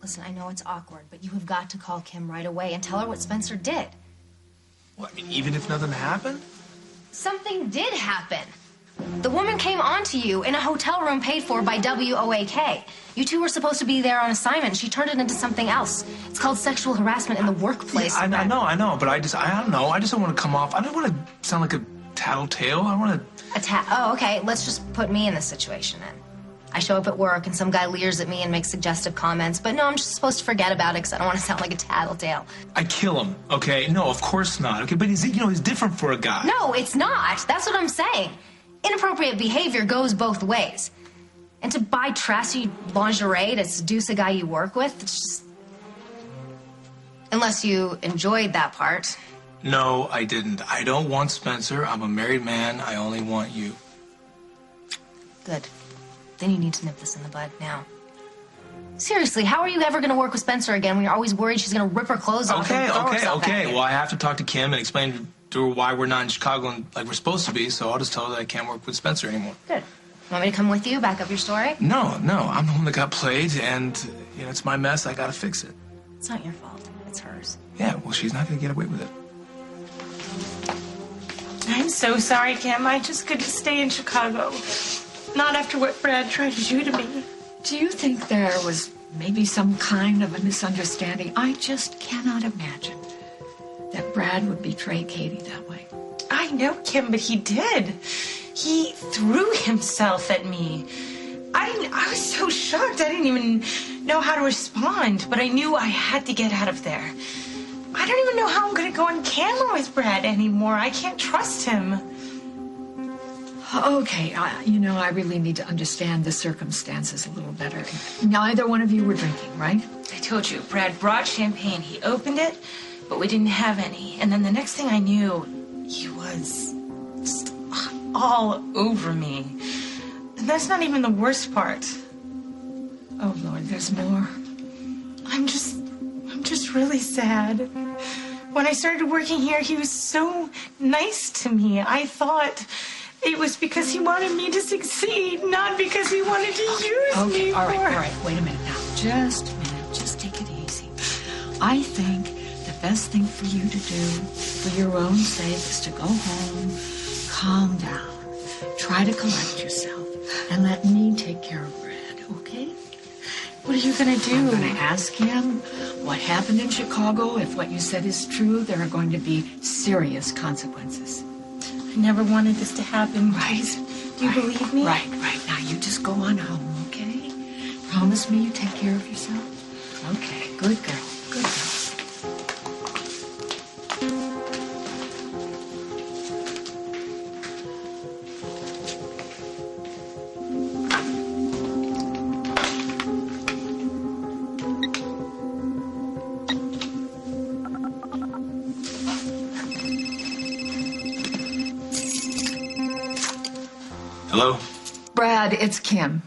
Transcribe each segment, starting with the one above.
Listen, I know it's awkward, but you have got to call Kim right away and tell her what Spencer did. Well, I mean, even if nothing happened? Something did happen. The woman came onto you in a hotel room paid for by WOAK. You two were supposed to be there on assignment. She turned it into something else. It's called sexual harassment in the workplace. Yeah, I know, but I don't know. I just don't want to come off. I don't want to sound like a tattletale. I want to... Oh, okay. Let's just put me in this situation then. I show up at work and some guy leers at me and makes suggestive comments, but no, I'm just supposed to forget about it because I don't want to sound like a tattletale. I kill him, okay? No, of course not, okay? But he's different for a guy. No, it's not. That's what I'm saying. Inappropriate behavior goes both ways. And to buy trashy lingerie to seduce a guy you work with, it's just... Unless you enjoyed that part. No, I didn't. I don't want Spencer. I'm a married man. I only want you. Good. Then you need to nip this in the bud now. Seriously, how are you ever going to work with Spencer again when you're always worried she's going to rip her clothes off and throw herself at you? Well, I have to talk to Kim and explain to her why we're not in Chicago like we're supposed to be, so I'll just tell her that I can't work with Spencer anymore. Good. Want me to come with you, back up your story? No, I'm the one that got played, and, it's my mess. I got to fix it. It's not your fault. It's hers. Yeah, well, she's not going to get away with it. I'm so sorry, Kim. I just couldn't stay in Chicago. Not after what Brad tried to do to me. Do you think there was maybe some kind of a misunderstanding? I just cannot imagine that Brad would betray Katie that way. I know, Kim, but he did. He threw himself at me. I was so shocked. I didn't even know how to respond, but I knew I had to get out of there. I don't even know how I'm going to go on camera with Brad anymore. I can't trust him. Okay, I really need to understand the circumstances a little better. Neither one of you were drinking, right? I told you, Brad brought champagne. He opened it, but we didn't have any. And then the next thing I knew, he was just all over me. And that's not even the worst part. Oh, Lord, there's more. I'm just really sad. When I started working here, he was so nice to me. I thought it was because he wanted me to succeed, not because he wanted to use me. All right. Wait a minute now. Just a minute. Just take it easy. I think the best thing for you to do, for your own sake, is to go home, calm down, try to collect yourself, and let me take care of Brad, okay? What are you going to do? I'm going to ask him what happened in Chicago. If what you said is true, there are going to be serious consequences. I never wanted this to happen. Right. Do you believe me? Right. Now you just go on home, okay? Promise me you take care of yourself? Okay, good girl. Good girl. Hello? Brad, it's Kim.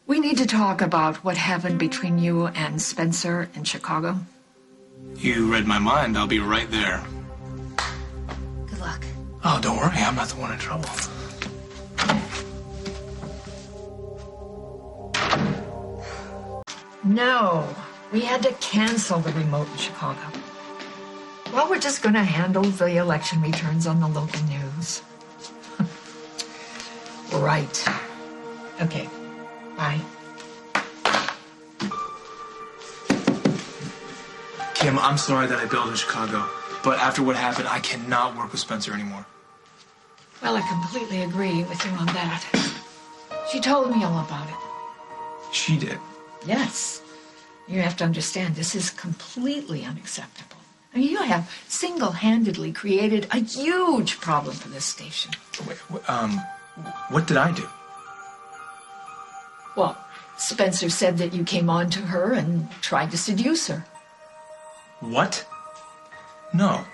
We need to talk about what happened between you and Spencer in Chicago. You read my mind. I'll be right there. Good luck. Oh, don't worry. I'm not the one in trouble. No, we had to cancel the remote in Chicago. Well, we're just going to handle the election returns on the local news. Right. Okay. Bye. Kim, I'm sorry that I bailed in Chicago, but after what happened, I cannot work with Spencer anymore. Well, I completely agree with you on that. She told me all about it. She did? Yes. You have to understand, this is completely unacceptable. I mean, you have single-handedly created a huge problem for this station. Wait, what did I do? Well, Spencer said that you came on to her and tried to seduce her. What? No,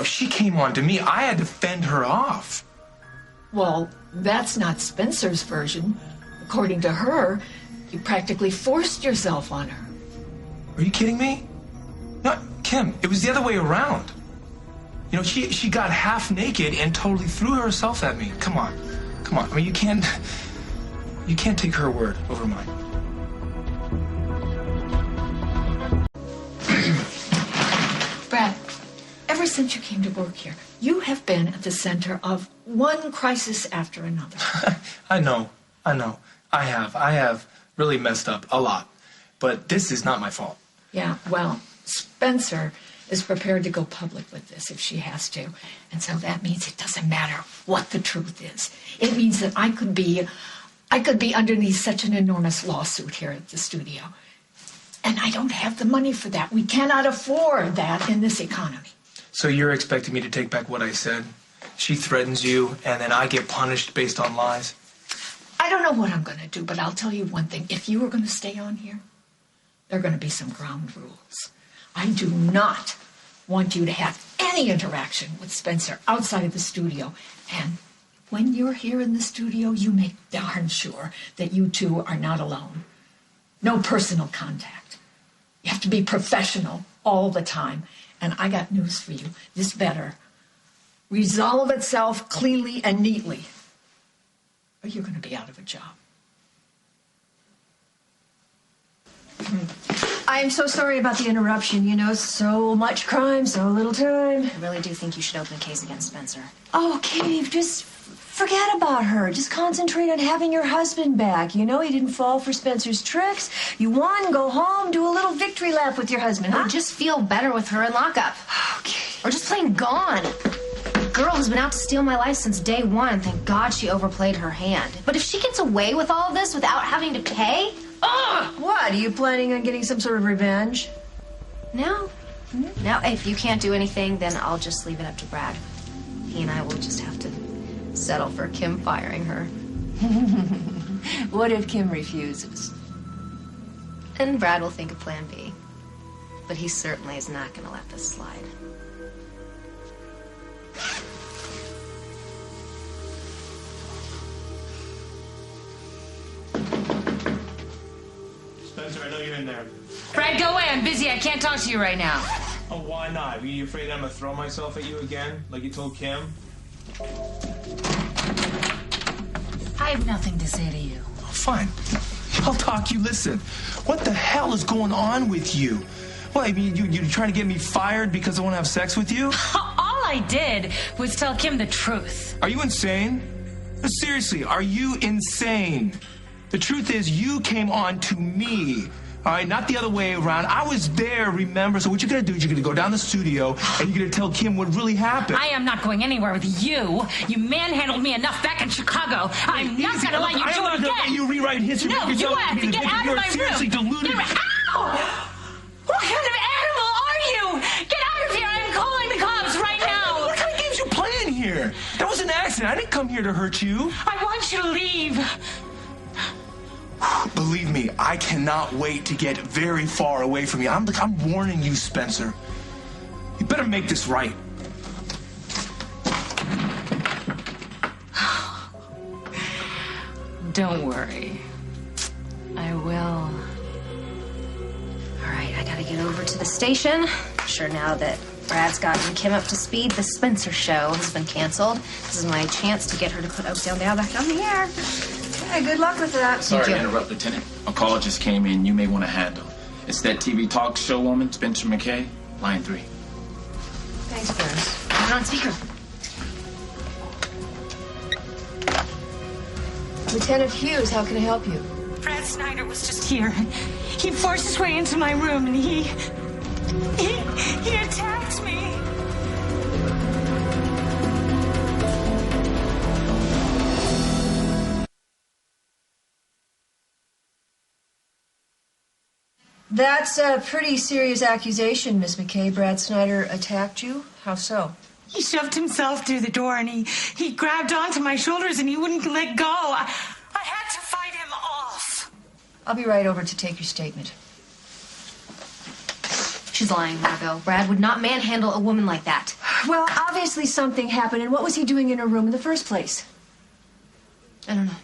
she came on to me. I had to fend her off. Well, that's not Spencer's version. According to her, you practically forced yourself on her. Are you kidding me? No, Kim, it was the other way around. She got half naked and totally threw herself at me. Come on. I mean, you can't take her word over mine. ever since you came to work here, you have been at the center of one crisis after another. I know. I have really messed up a lot. But this is not my fault. Yeah, well, Spencer is prepared to go public with this if she has to. And so that means it doesn't matter what the truth is. It means that I could be underneath such an enormous lawsuit here at the studio. And I don't have the money for that. We cannot afford that in this economy. So you're expecting me to take back what I said? She threatens you, and then I get punished based on lies? I don't know what I'm going to do, but I'll tell you one thing. If you were going to stay on here, there are going to be some ground rules. I do not want you to have any interaction with Spencer outside of the studio. And when you're here in the studio, you make darn sure that you two are not alone. No personal contact. You have to be professional all the time. And I got news for you. This better resolve itself cleanly and neatly, or you're going to be out of a job. I'm so sorry about the interruption. You know, so much crime, so little time. I really do think you should open a case against Spencer. Oh, Katie, just forget about her. Just concentrate on having your husband back. You know, he didn't fall for Spencer's tricks. You won, go home, do a little victory lap with your husband, huh? Or just feel better with her in lockup. Okay. Or just plain gone. The girl has been out to steal my life since day one. Thank God she overplayed her hand. But if she gets away with all of this without having to pay... Ugh! What, are you planning on getting some sort of revenge? No. No, if you can't do anything, then I'll just leave it up to Brad. He and I will just have to settle for Kim firing her. What if Kim refuses? And Brad will think of plan B. But he certainly is not going to let this slide. Spencer, I know you're in there. Brad, go away. I'm busy. I can't talk to you right now. Oh, why not? Are you afraid I'm going to throw myself at you again, like you told Kim? I have nothing to say to you. Oh, fine. I'll talk. You listen. What the hell is going on with you? What, I mean, you're trying to get me fired because I want to have sex with you? All I did was tell Kim the truth. Are you insane? No, seriously, are you insane? The truth is, you came on to me, all right, not the other way around. I was there, remember? So what you're going to do is you're going to go down the studio and you're going to tell Kim what really happened. I am not going anywhere with you. You manhandled me enough back in Chicago. I'm not going to let you do it again. I'm not going to let you rewrite history. No, you have to get out of my room. You're seriously deluded. Ow! What kind of animal are you? Get out of here. I'm calling the cops right now. What kind of games you playing here? That was an accident. I didn't come here to hurt you. I want you to leave. Believe me, I cannot wait to get very far away from you. I'm warning you, Spencer. You better make this right. Don't worry. I will. All right, I gotta get over to the station. I'm sure now that Brad's gotten Kim up to speed, the Spencer show has been canceled. This is my chance to get her to put Oakdale down back on the air. Hey, good luck with that. Sorry to interrupt, Lieutenant. A call just came in you may want to handle. It's that TV talk show woman, Spencer McKay, line 3. Thanks, Bruce. Put it on speaker. Lieutenant Hughes, how can I help you? Brad Snyder was just here. He forced his way into my room and he attacked me. That's a pretty serious accusation, Miss McKay. Brad Snyder attacked you? How so? He shoved himself through the door and he grabbed onto my shoulders and he wouldn't let go. I had to fight him off. I'll be right over to take your statement. She's lying, Margo. Brad would not manhandle a woman like that. Well, obviously something happened, and what was he doing in her room in the first place? I don't know.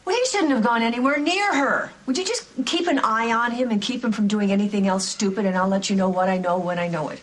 Well, he shouldn't have gone anywhere near her. Would you just keep an eye on him and keep him from doing anything else stupid, and I'll let you know what I know when I know it.